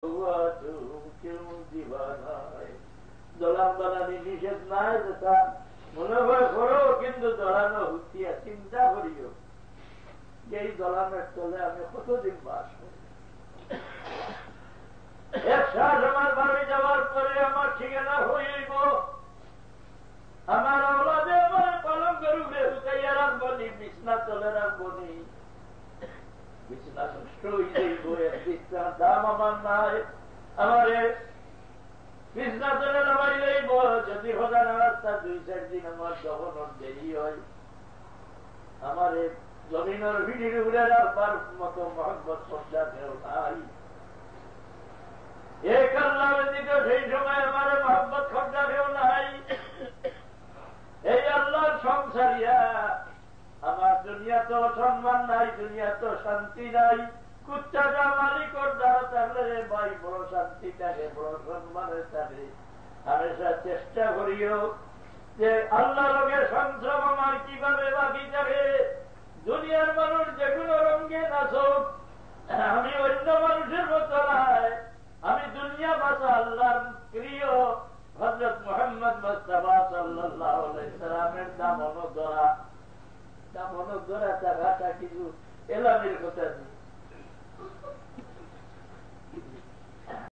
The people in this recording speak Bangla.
কেউ দিবা নাই, দলান বানানি নিষেধ নাই, যেটা মনে হয় করো, কিন্তু দলানো হুতিয়া চিন্তা করিও যে এই দলানের তলে আমি কতদিন বাস করি। এক শ্বাস আমার বাড়ি যাওয়ার পরে আমার ঠিকানা হইব, আমার আওলাদে আমার পালন করবে, হুকাইয়া রাখবো নি, বিছনা তলে রাখবো নি, বিছনা নষ্ট হয়ে যাইব, বিছনার দাম আমার নাই, আমার বিছনা তলে নামাই যাইব। যদি হোদা রাস্তা 2-4 দিন আমার দহন দেরি হয়, আমার জমিনের ভিড়ির উড়ে রাখবার মতো মহব্বত সজ্জা কেউ নাই। এক আল্লাহ ব্যতীত সেই সময় আমার মহব্বত সজ্জা কেউ নাই। এই আল্লাহর সংসারিয়া আমার দুনিয়া তো সম্মান নাই, দুনিয়া তো শান্তি নাই। কুচ্চা যা মালিকর দ্বারা থাকলে রে ভাই বড় শান্তি থাকে, বড় সম্মানের থাকে। হামেশা চেষ্টা করিও যে আল্লাহ লোকের সংশ্রম আমার কিভাবে বাকি থাকে। দুনিয়ার মানুষ যে কোনো রঙে নাচুক, আমি অন্য মানুষের মতো নয়। আমি দুনিয়া বাঁচা আল্লাহর প্রিয় হযরত মুহাম্মদ মুস্তাফা সাল্লাল্লাহু আলাইহি সাল্লামের দামন ধরা টাকাটা কিছু এলামের কথা নেই।